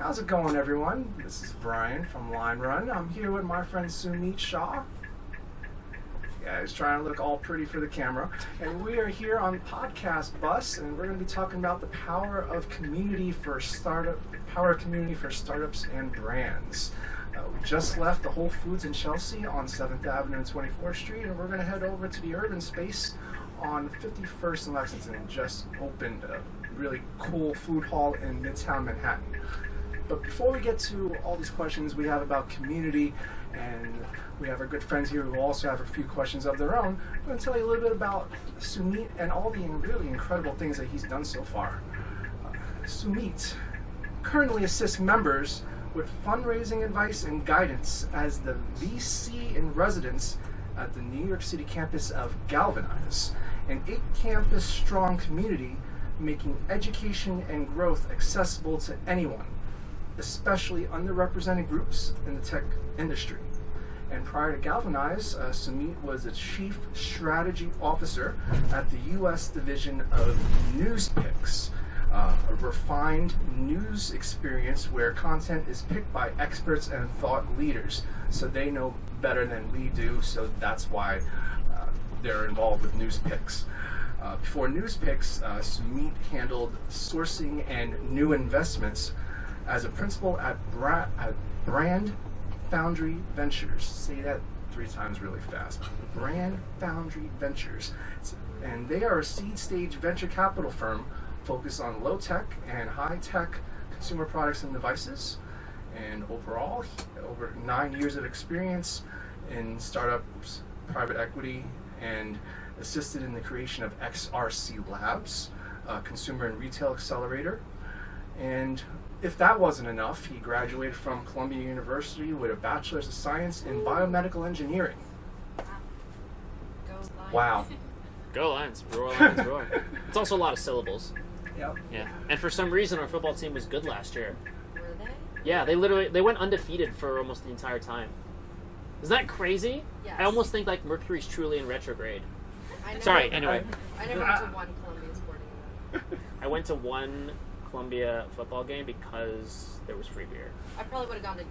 How's it going, everyone? This is Brian from Line Run. I'm here with my friend Sumeet Shah. Yeah, he's trying to look all pretty for the camera. And we are here on PodcastBus, and we're going to be talking about the power of community for startups and brands. We just left the Whole Foods in Chelsea on 7th Avenue and 24th Street, and we're going to head over to the urban space on 51st and Lexington, and just opened a really cool food hall in Midtown Manhattan. But before we get to all these questions we have about community, and we have our good friends here who also have a few questions of their own, I'm going to tell you a little bit about Sumeet and all the really incredible things that he's done so far. Sumeet currently assists members with fundraising advice and guidance as the VC in residence at the New York City campus of Galvanize, an 8-campus strong community making education and growth accessible to anyone, especially underrepresented groups in the tech industry. And prior to Galvanize, Sumeet was the Chief Strategy Officer at the U.S. division of NewsPicks, a refined news experience where content is picked by experts and thought leaders. So they know better than we do, so that's why they're involved with NewsPicks. Before NewsPicks, Sumeet handled sourcing and new investments as a principal at Brand Foundry Ventures. Say that 3 times really fast. Brand Foundry Ventures. And they are a seed stage venture capital firm focused on low tech and high tech consumer products and devices. And overall, over 9 years of experience in startups, private equity, and assisted in the creation of XRC Labs, a consumer and retail accelerator. And if that wasn't enough, he graduated from Columbia University with a Bachelor's of Science in Biomedical Engineering. Go Lions. Wow. Go Lions. Roar Lions, roar. It's also a lot of syllables. Yep. Yeah. And for some reason, our football team was good last year. Were they? Yeah, they went undefeated for almost the entire time. Isn't that crazy? Yes. I almost think like Mercury's truly in retrograde. Anyway, I never went to one Columbia sporting event. I went to one Columbia football game because there was free beer. I probably would have gone to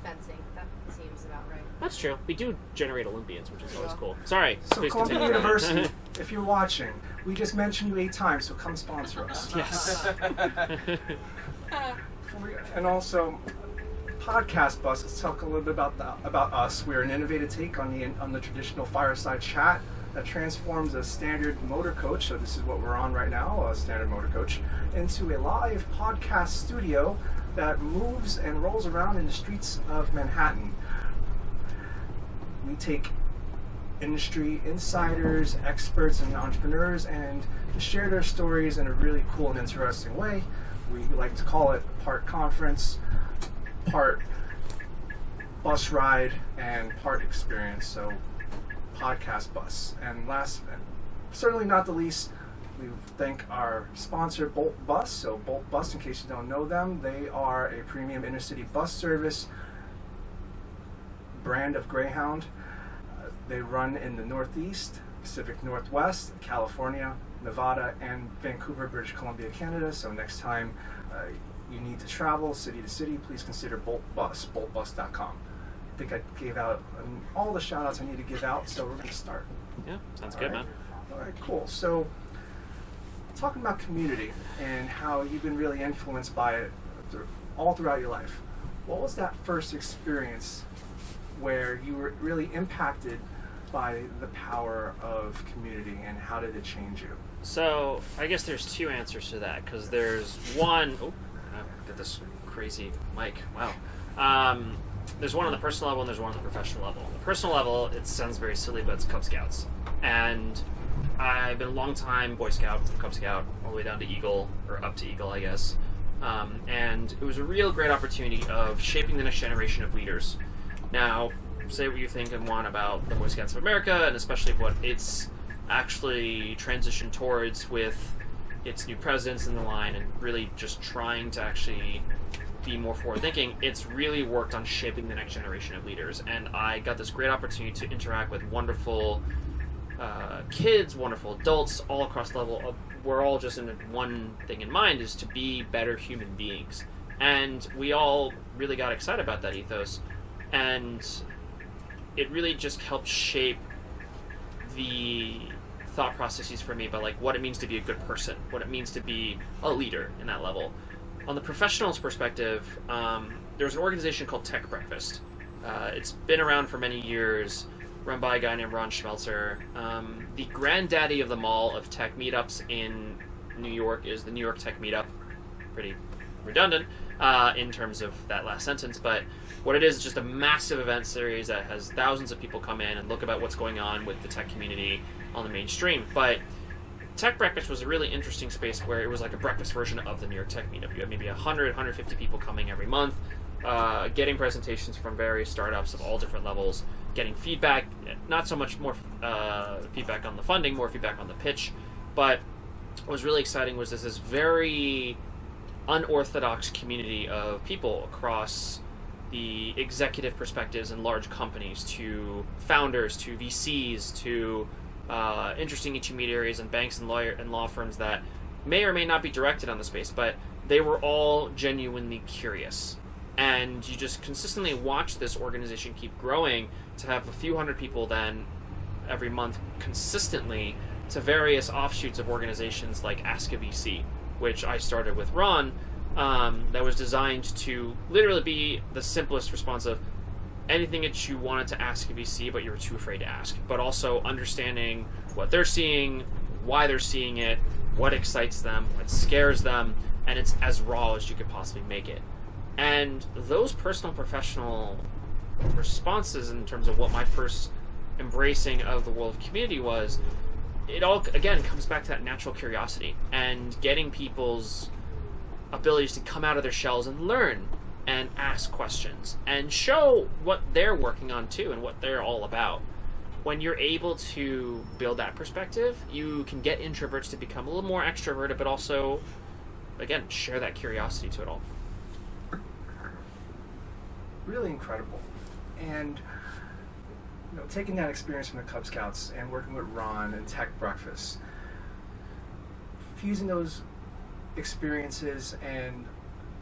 fencing. That seems about right. That's true. We do generate Olympians, which is always cool. Sorry. So please Columbia continue. University, if you're watching, we just mentioned you 8 times, so come sponsor us. Yes. And also, PodcastBus. Let's talk a little bit about us. We're an innovative take on the traditional fireside chat that transforms a standard motor coach, so this is what we're on right now, a standard motor coach, into a live podcast studio that moves and rolls around in the streets of Manhattan. We take industry insiders, experts, and entrepreneurs and share their stories in a really cool and interesting way. We like to call it part conference, part bus ride, and part experience. So PodcastBus. And last, and certainly not the least, we thank our sponsor, BoltBus. So BoltBus, in case you don't know them, they are a premium intercity bus service brand of Greyhound. They run in the Northeast, Pacific Northwest, California, Nevada, and Vancouver, British Columbia, Canada. So next time you need to travel city to city, please consider BoltBus, boltbus.com. I think I gave out all the shout outs I need to give out, so we're going to start. Yeah, sounds good, man. All right, cool. So, talking about community and how you've been really influenced by it all throughout your life, what was that first experience where you were really impacted by the power of community, and how did it change you? So, I guess there's 2 answers to that, because there's one... Oh, get this crazy mic. Wow. There's one on the personal level and there's one on the professional level. On the personal level, it sounds very silly, but it's Cub Scouts. And I've been a long time Boy Scout, Cub Scout, all the way down to Eagle, or up to Eagle, I guess. And it was a real great opportunity of shaping the next generation of leaders. Now, say what you think and want about the Boy Scouts of America, and especially what it's actually transitioned towards with its new presidents in the line, and really just trying to actually be more forward-thinking. It's really worked on shaping the next generation of leaders, and I got this great opportunity to interact with wonderful kids, wonderful adults, all across the level. We're all just in one thing in mind, is to be better human beings. And we all really got excited about that ethos, and it really just helped shape the thought processes for me about like what it means to be a good person, what it means to be a leader in that level. On the professionals perspective, there's an organization called Tech Breakfast. It's been around for many years, run by a guy named Ron Schmelzer. The granddaddy of them all of tech meetups in New York is the New York Tech Meetup. Pretty redundant in terms of that last sentence, but what it is just a massive event series that has thousands of people come in and look about what's going on with the tech community on the mainstream. But Tech Breakfast was a really interesting space where it was like a breakfast version of the New York Tech Meetup. You had maybe 100, 150 people coming every month, getting presentations from various startups of all different levels, getting feedback, not so much more feedback on the funding, more feedback on the pitch. But what was really exciting was this very unorthodox community of people across the executive perspectives in large companies to founders, to VCs, to interesting intermediaries and banks and law firms that may or may not be directed on the space, but they were all genuinely curious. And you just consistently watch this organization keep growing to have a few hundred people then every month consistently to various offshoots of organizations like Ask a VC, which I started with Ron, that was designed to literally be the simplest response of anything that you wanted to ask a VC but you were too afraid to ask, but also understanding what they're seeing, why they're seeing it, what excites them, what scares them, and it's as raw as you could possibly make it. And those personal professional responses in terms of what my first embracing of the world of community was, it all, again, comes back to that natural curiosity and getting people's abilities to come out of their shells and learn and ask questions and show what they're working on too and what they're all about. When you're able to build that perspective, you can get introverts to become a little more extroverted, but also, again, share that curiosity to it all. Really incredible. And taking that experience from the Cub Scouts and working with Ron and Tech Breakfast, fusing those experiences and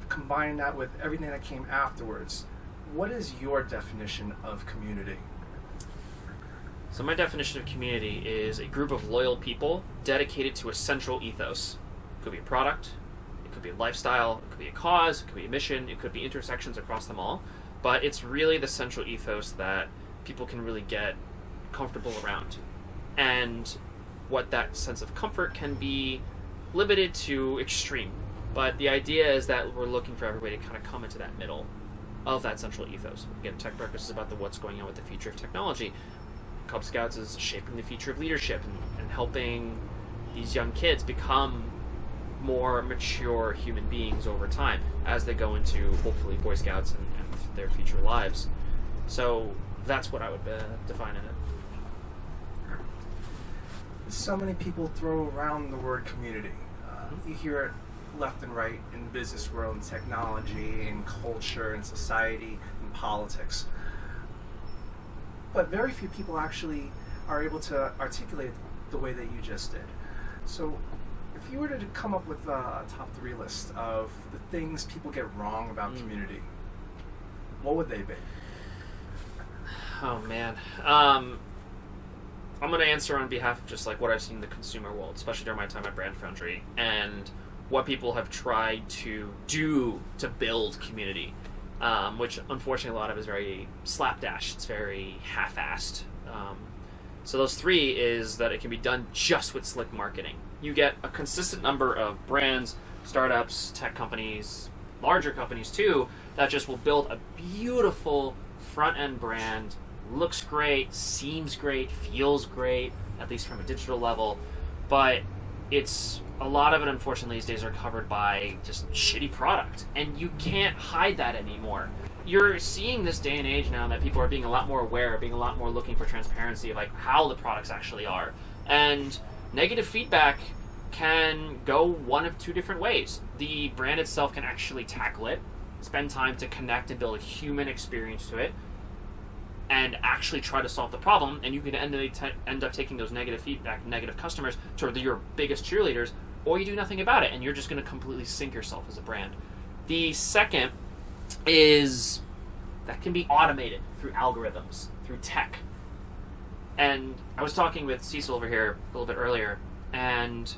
combining that with everything that came afterwards, what is your definition of community? So my definition of community is a group of loyal people dedicated to a central ethos. It could be a product, it could be a lifestyle, it could be a cause, it could be a mission, it could be intersections across them all, but it's really the central ethos that people can really get comfortable around. And what that sense of comfort can be limited to extreme. But the idea is that we're looking for everybody to kind of come into that middle of that central ethos. Again, Tech Breakfast is about what's going on with the future of technology. Cub Scouts is shaping the future of leadership and helping these young kids become more mature human beings over time as they go into, hopefully, Boy Scouts and their future lives. So that's what I would define in it. So many people throw around the word community. You hear it left and right in the business world, in technology, in culture, in society, in politics. But very few people actually are able to articulate the way that you just did. So if you were to come up with a top 3 list of the things people get wrong about community, what would they be? Oh man. I'm going to answer on behalf of just like what I've seen in the consumer world, especially during my time at Brand Foundry, and what people have tried to do to build community, which unfortunately a lot of is very slapdash. It's very half-assed. So those 3 is that it can be done just with slick marketing. You get a consistent number of brands, startups, tech companies, larger companies too, that just will build a beautiful front-end brand, looks great, seems great, feels great, at least from a digital level, but it's a lot of it, unfortunately, these days are covered by just shitty product, and you can't hide that anymore. You're seeing this day and age now that people are being a lot more aware, being a lot more looking for transparency of like how the products actually are, and negative feedback can go one of 2 different ways. The brand itself can actually tackle it, spend time to connect and build a human experience to it, and actually try to solve the problem, and you can end up taking those negative feedback, negative customers to your biggest cheerleaders, or you do nothing about it, and you're just going to completely sink yourself as a brand. The second is that can be automated through algorithms, through tech. And I was talking with Cecil over here a little bit earlier, and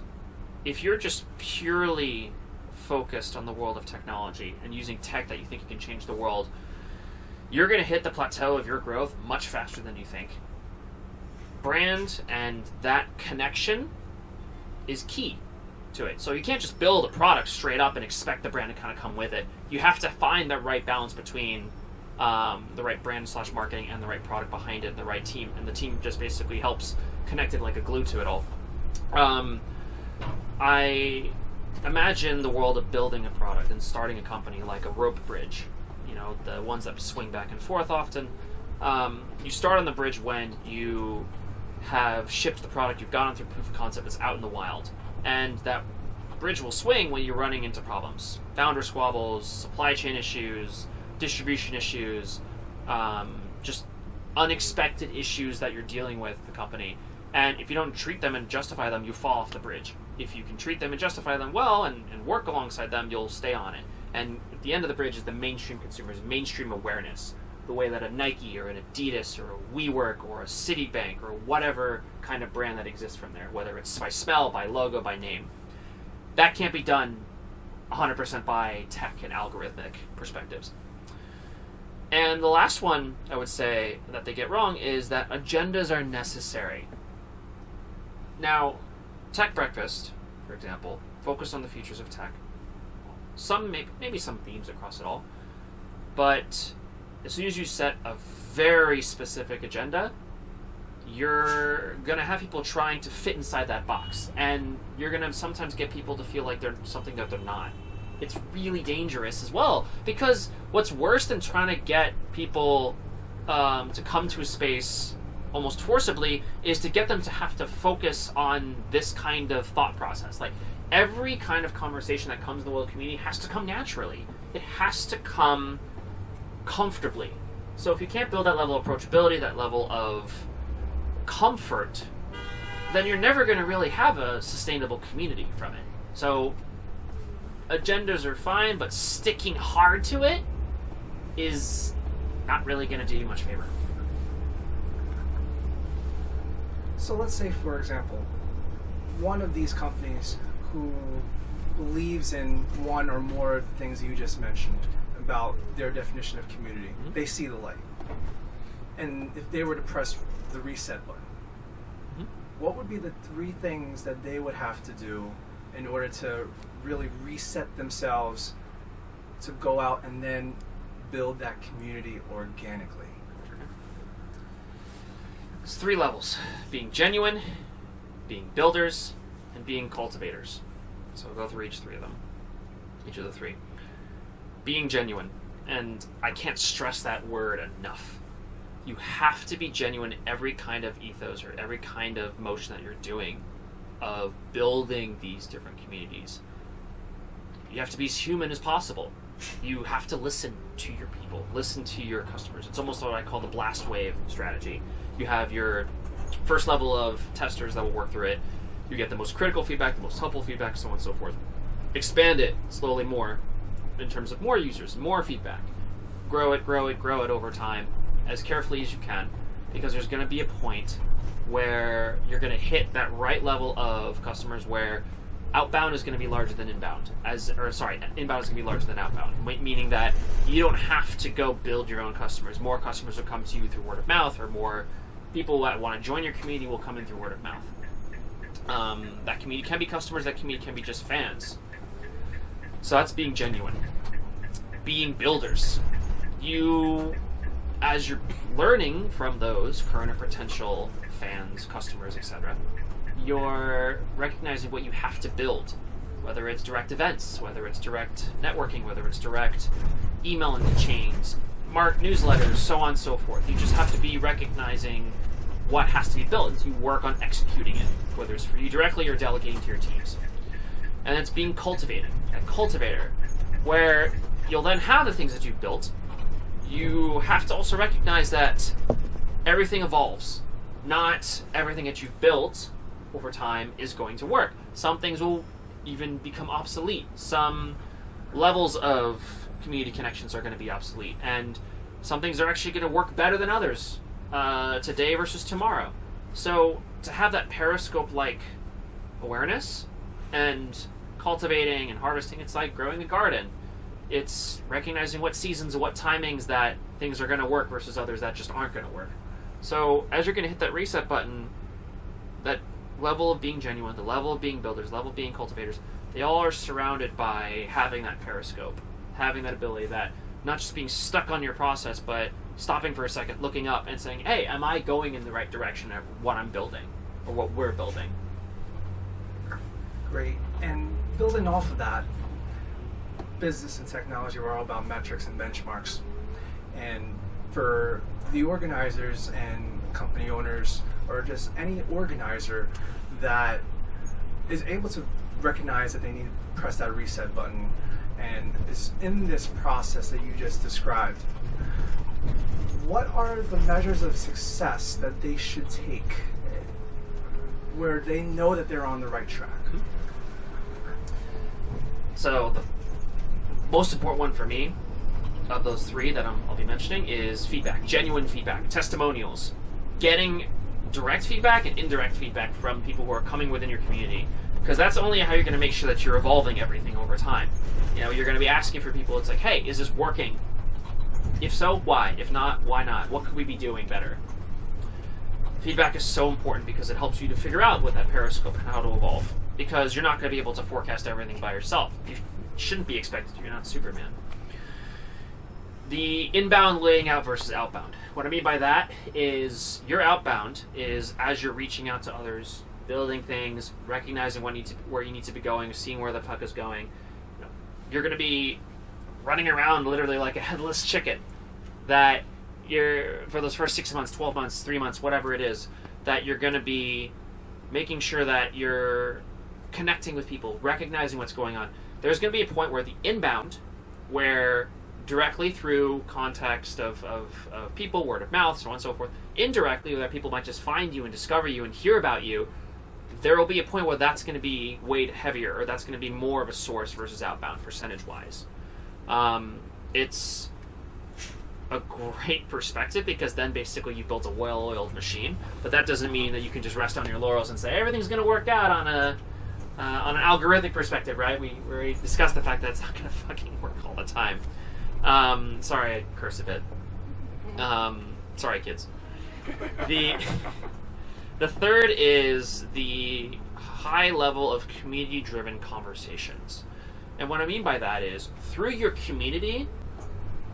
if you're just purely focused on the world of technology and using tech that you think you can change the world, you're going to hit the plateau of your growth much faster than you think. Brand and that connection is key to it. So you can't just build a product straight up and expect the brand to kind of come with it. You have to find the right balance between the right brand / marketing and the right product behind it and the right team. And the team just basically helps connect it like a glue to it all. I imagine the world of building a product and starting a company like a rope bridge. You know, the ones that swing back and forth often. You start on the bridge when you have shipped the product, you've gone through proof of concept, it's out in the wild. And that bridge will swing when you're running into problems. Founder squabbles, supply chain issues, distribution issues, just unexpected issues that you're dealing with the company. And if you don't treat them and justify them, you fall off the bridge. If you can treat them and justify them well and work alongside them, you'll stay on it. And at the end of the bridge is the mainstream consumers, mainstream awareness. The way that a Nike or an Adidas or a WeWork or a Citibank or whatever kind of brand that exists from there, whether it's by smell, by logo, by name. That can't be done 100% by tech and algorithmic perspectives. And the last one I would say that they get wrong is that agendas are necessary. Now, Tech Breakfast, for example, focused on the futures of tech. Some maybe some themes across it all. But as soon as you set a very specific agenda, you're going to have people trying to fit inside that box. And you're going to sometimes get people to feel like they're something that they're not. It's really dangerous as well. Because what's worse than trying to get people to come to a space almost forcibly is to get them to have to focus on this kind of thought process. Like, every kind of conversation that comes in the world community has to come naturally. It has to come comfortably. So if you can't build that level of approachability, that level of comfort, then you're never going to really have a sustainable community from it. So agendas are fine, but sticking hard to it is not really going to do you much favor. So let's say, for example, one of these companies who believes in one or more of the things you just mentioned about their definition of community, they see the light. And if they were to press the reset button, what would be the 3 things that they would have to do in order to really reset themselves to go out and then build that community organically? There's 3 levels: being genuine, being builders, and being cultivators. So we'll go through each of the 3. Being genuine, and I can't stress that word enough. You have to be genuine in every kind of ethos or every kind of motion that you're doing of building these different communities. You have to be as human as possible. You have to listen to your people, listen to your customers. It's almost what I call the blast wave strategy. You have your first level of testers that will work through it. You get the most critical feedback, the most helpful feedback, so on and so forth. Expand it slowly more in terms of more users, more feedback. Grow it over time as carefully as you can, because there's going to be a point where you're going to hit that right level of customers where outbound is going to be larger than inbound. Inbound is going to be larger than outbound, meaning that you don't have to go build your own customers. More customers will come to you through word of mouth, or more people that want to join your community will come in through word of mouth. That community can be customers, that community can be just fans. So that's being genuine. Being builders. You, as you're learning from those current or potential fans, customers, etc., you're recognizing what you have to build, whether it's direct events, whether it's direct networking, whether it's direct email chains, newsletters, so on and so forth. You just have to be recognizing what has to be built, and you work on executing it, whether it's for you directly or delegating to your teams. And it's being cultivated, a cultivator, where you'll then have the things that you've built. You have to also recognize that everything evolves. Not everything that you've built over time is going to work. Some things will even become obsolete. Some levels of community connections are going to be obsolete, and some things are actually going to work better than others today versus tomorrow. So to have that periscope-like awareness and cultivating and harvesting, it's like growing a garden. It's recognizing what seasons and what timings that things are going to work versus others that just aren't going to work. So as you're going to hit that reset button, that level of being genuine, the level of being builders, level of being cultivators, they all are surrounded by having that periscope, having that ability, that not just being stuck on your process, but stopping for a second, looking up and saying, hey, am I going in the right direction of what I'm building or what we're building? Great. And building off of that, business and technology were all about metrics and benchmarks. And for the organizers and company owners, or just any organizer that is able to recognize that they need to press that reset button and is in this process that you just described, what are the measures of success that they should take where they know that they're on the right track? So the most important one for me of those three that I'll be mentioning is feedback, genuine feedback, testimonials, getting direct feedback and indirect feedback from people who are coming within your community, because that's only how you're going to make sure that you're evolving everything over time. You know, you're going to be asking for people, it's like, hey, is this working? If so, why? If not, why not? What could we be doing better? Feedback is so important because it helps you to figure out with that periscope how to evolve, because you're not going to be able to forecast everything by yourself. You shouldn't be expected to. You're not Superman. The inbound laying out versus outbound. What I mean by that is your outbound is as you're reaching out to others, building things, recognizing where you need to be going, seeing where the puck is going. You're going to be running around literally like a headless chicken. That you're, for those first 6 months, 12 months, 3 months, whatever it is, that you're going to be making sure that you're connecting with people, recognizing what's going on. There's going to be a point where the inbound, where directly through context of people, word of mouth, so on and so forth, indirectly, that people might just find you and discover you and hear about you, there will be a point where that's going to be weighed heavier, or that's going to be more of a source versus outbound, percentage-wise. It's a great perspective, because then basically you've built a well-oiled machine, but that doesn't mean that you can just rest on your laurels and say everything's going to work out on an algorithmic perspective, right? We already discussed the fact that it's not going to fucking work all the time. Sorry, I cursed a bit. Sorry, kids. The third is the high level of community-driven conversations. And what I mean by that is, through your community,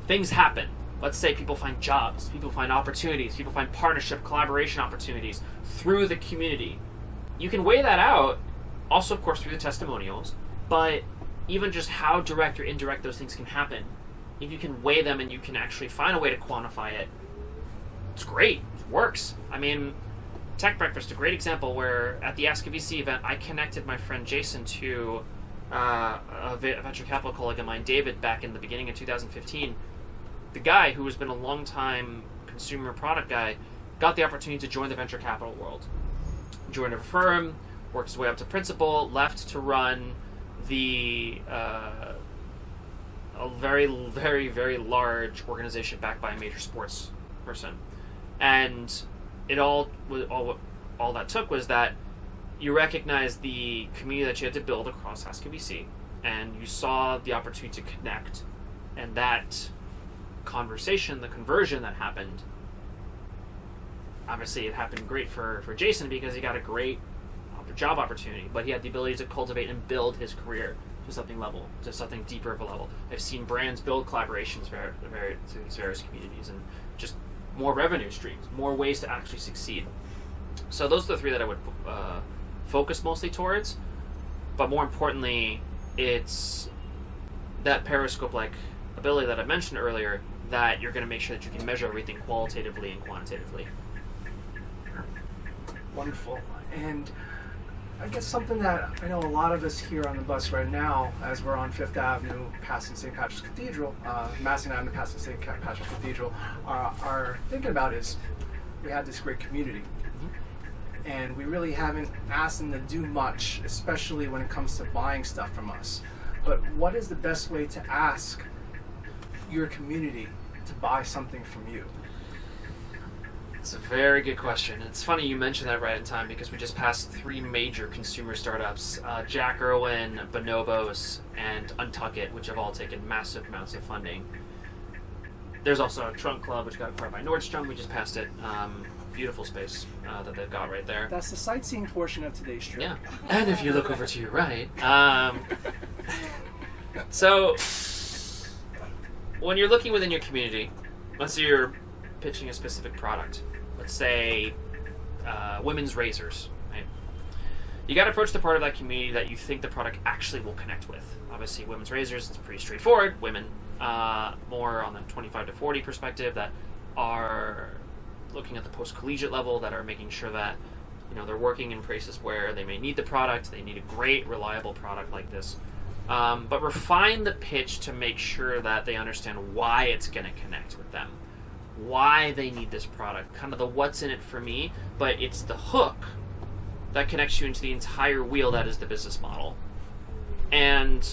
things happen. Let's say people find jobs, people find opportunities, people find partnership, collaboration opportunities through the community. You can weigh that out, also, of course, through the testimonials, but even just how direct or indirect those things can happen, if you can weigh them and you can actually find a way to quantify it, it's great. It works. I mean, Tech Breakfast, a great example where at the Ask a VC event, I connected my friend Jason to a venture capital colleague of mine, David, back in the beginning of 2015. The guy who has been a long-time consumer product guy got the opportunity to join the venture capital world. Joined a firm, worked his way up to principal, left to run a very, very, very large organization backed by a major sports person. And all that took was that you recognized the community that you had to build across Ask a VC, and you saw the opportunity to connect, and that conversation, the conversion that happened, obviously it happened great for Jason because he got a great job opportunity, but he had the ability to cultivate and build his career to something deeper of a level. I've seen brands build collaborations through these various communities, and just more revenue streams, more ways to actually succeed. So those are the three that I would focus mostly towards, but more importantly, it's that periscope-like ability that I mentioned earlier, that you're going to make sure that you can measure everything qualitatively and quantitatively. Wonderful. And I guess something that I know a lot of us here on the bus right now, as we're on Fifth Avenue passing St. Patrick's Cathedral, Madison Avenue passing St. Patrick's Cathedral, are thinking about is we have this great community. And we really haven't asked them to do much, especially when it comes to buying stuff from us. but what is the best way to ask your community to buy something from you? It's a very good question. It's funny you mentioned that right in time because we just passed 3 major consumer startups, Jack Irwin, Bonobos, and Untuckit, which have all taken massive amounts of funding. There's also a Trunk Club, which got acquired by Nordstrom. We just passed it. Beautiful space that they've got right there. That's the sightseeing portion of today's trip. Yeah. And if you look over to your right, so when you're looking within your community, let's say you're pitching a specific product. Let's say women's razors, right? You got to approach the part of that community that you think the product actually will connect with. Obviously, women's razors, it's pretty straightforward. Women, more on the 25 to 40 perspective, that are looking at the post-collegiate level, that are making sure that they're working in places where they may need the product. They need a great, reliable product like this. But refine the pitch to make sure that they understand why it's going to connect with them, why they need this product, kind of the what's in it for me, but it's the hook that connects you into the entire wheel that is the business model. And,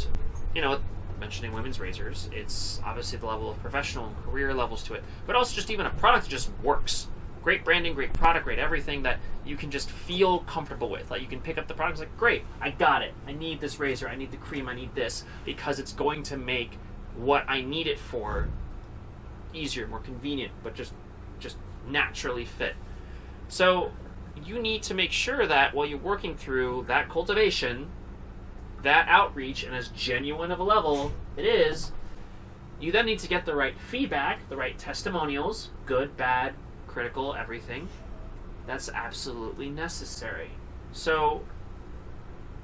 mentioning women's razors, it's obviously the level of professional and career levels to it, but also just even a product that just works. Great branding, great product, great everything that you can just feel comfortable with. Like you can pick up the product, it's like, great, I got it. I need this razor, I need the cream, I need this, because it's going to make what I need it for easier, more convenient, but just naturally fit. So you need to make sure that while you're working through that cultivation, that outreach, and as genuine of a level it is, you then need to get the right feedback, the right testimonials, good, bad, critical, everything. That's absolutely necessary. So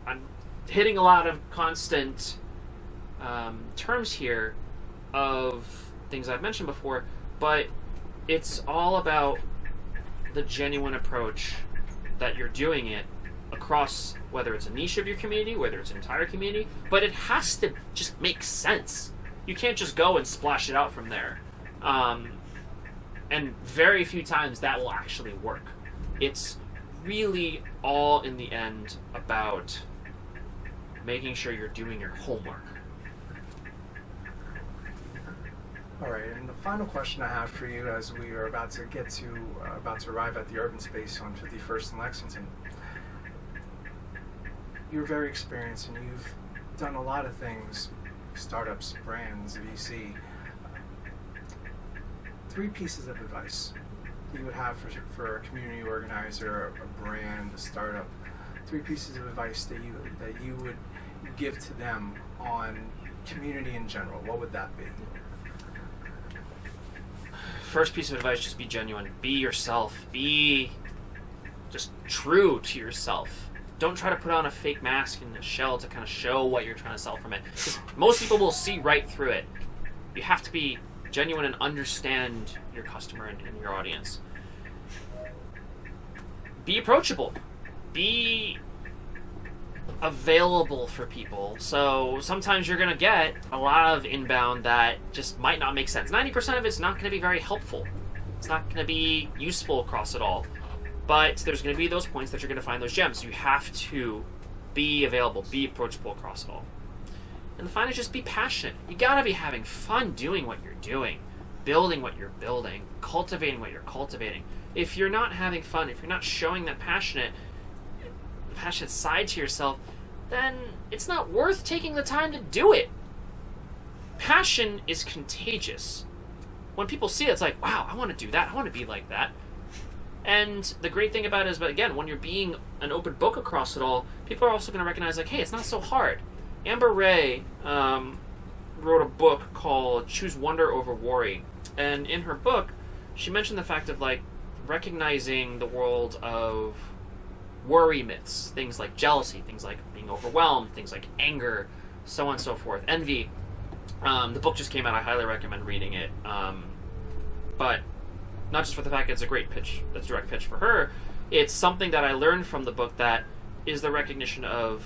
I'm hitting a lot of constant terms here of things I've mentioned before, but it's all about the genuine approach that you're doing it across, whether it's a niche of your community, whether it's an entire community, but it has to just make sense. You can't just go and splash it out from there. And very few times that will actually work. It's really all in the end about making sure you're doing your homework. All right, and the final question I have for you, as we are about to arrive at the urban space on 51st and Lexington. You're very experienced and you've done a lot of things, startups, brands, VC. 3 pieces of advice you would have for a community organizer, a brand, a startup. 3 pieces of advice that you would give to them on community in general. What would that be? First piece of advice, just be genuine. Be yourself. Be just true to yourself. Don't try to put on a fake mask and a shell to kind of show what you're trying to sell from it. Because most people will see right through it. You have to be genuine and understand your customer and your audience. Be approachable. Be available for people. So sometimes you're going to get a lot of inbound that just might not make sense. 90% of it's not going to be very helpful. It's not going to be useful across it all. But there's going to be those points that you're going to find those gems. You have to be available, be approachable across it all. And the final is just be passionate. You got to be having fun doing what you're doing, building what you're building, cultivating what you're cultivating. If you're not having fun, if you're not showing that passionate side to yourself, then it's not worth taking the time to do it. Passion is contagious. When people see it, it's like, wow, I want to do that. I want to be like that. And the great thing about it is, but again, when you're being an open book across it all, people are also going to recognize, like, hey, it's not so hard. Amber Ray wrote a book called Choose Wonder Over Worry. And in her book, she mentioned the fact of, like, recognizing the world of worry myths, things like jealousy, things like being overwhelmed, things like anger, so on and so forth, envy. The book just came out. I highly recommend reading it. But not just for the fact it's a great pitch, it's a direct pitch for her, it's something that I learned from the book that is the recognition of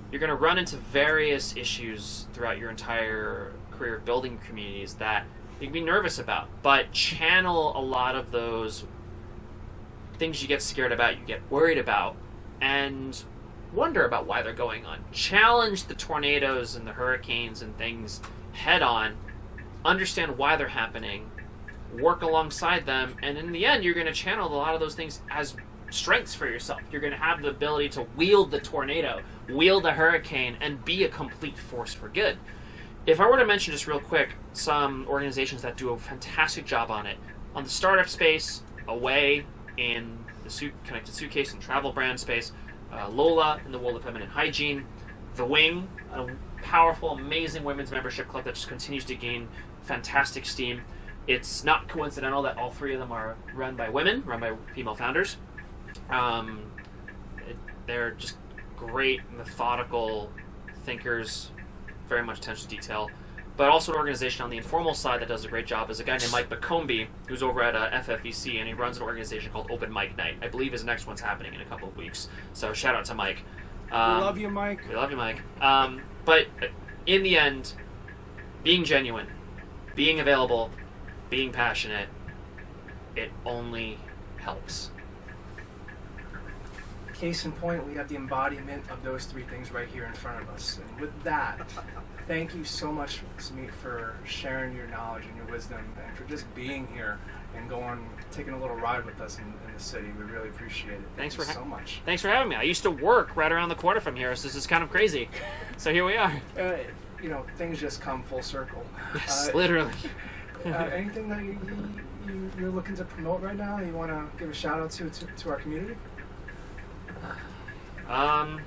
you're going to run into various issues throughout your entire career building communities that you can be nervous about, but channel a lot of those things you get scared about, you get worried about, and wonder about why they're going on. Challenge the tornadoes and the hurricanes and things head on. Understand why they're happening. Work alongside them. And in the end, you're going to channel a lot of those things as strengths for yourself. You're going to have the ability to wield the tornado, wield the hurricane, and be a complete force for good. If I were to mention just real quick some organizations that do a fantastic job on it, on the startup space, Away in the connected suitcase and travel brand space, Lola in the world of feminine hygiene, The Wing, a powerful, amazing women's membership club that just continues to gain fantastic steam. It's not coincidental that all three of them are run by women, run by female founders. They're just great, methodical thinkers, very much attention to detail, but also an organization on the informal side that does a great job is a guy named Mike McCombie, who's over at FFEC, and he runs an organization called Open Mic Night. I believe his next one's happening in a couple of weeks, so shout out to Mike. We love you, Mike. We love you, Mike. But in the end, being genuine, being available, being passionate, it only helps. Case in point, we have the embodiment of those three things right here in front of us. And with that, thank you so much, Sumeet, for sharing your knowledge and your wisdom, and for just being here and taking a little ride with us in the city. We really appreciate it. Thank you so much. Thanks for having me. I used to work right around the corner from here, so this is kind of crazy. So here we are. Things just come full circle. Yes, literally. Anything that you're looking to promote right now, you want to give a shout out to our community? I've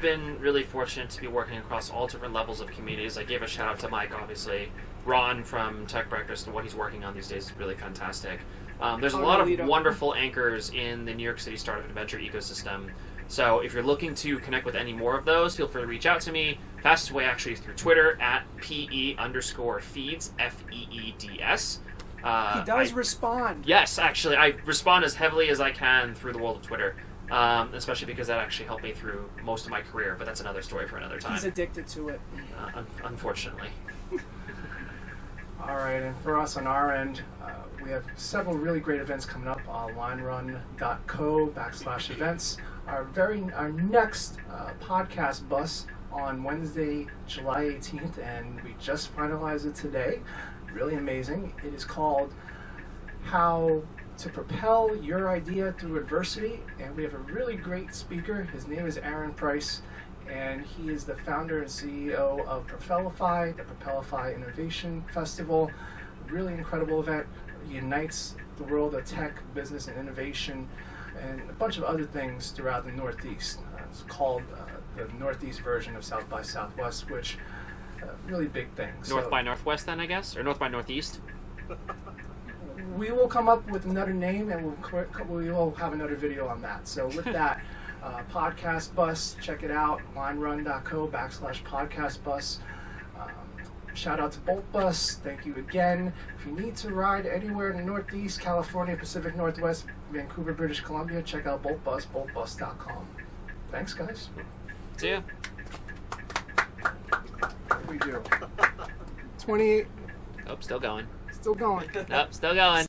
been really fortunate to be working across all different levels of communities. I gave a shout out to Mike, obviously. Ron from Tech Breakfast and what he's working on these days is really fantastic. There's a lot of wonderful anchors in the New York City startup adventure ecosystem. So if you're looking to connect with any more of those, feel free to reach out to me. Fastest way actually is through Twitter at PE_feeds, FEEDS. He does respond. Yes, actually, I respond as heavily as I can through the world of Twitter, especially because that actually helped me through most of my career, but that's another story for another time. He's addicted to it. Unfortunately. All right, and for us on our end, we have several really great events coming up on linerun.co/events. Our next podcast bus on Wednesday, July 18th, and we just finalized it today. Really amazing. It is called How to Propel Your Idea Through Adversity, and we have a really great speaker. His name is Aaron Price, and he is the founder and CEO of Propelify, the Propelify Innovation Festival. Really incredible event. Unites the world of tech, business, and innovation, and a bunch of other things throughout the Northeast. It's called the Northeast version of South by Southwest, which really big things. North by Northwest, then, I guess? Or North by Northeast? We will come up with another name, and we will have another video on that. So with that, PodcastBus, check it out, linerun.co/PodcastBus. Shout out to BoltBus. Thank you again. If you need to ride anywhere in the Northeast, California, Pacific Northwest, Vancouver, British Columbia, check out BoltBus, boltbus.com. Thanks, guys. See ya. What do we do? 28. Oh, still going. Still going. Nope, still going.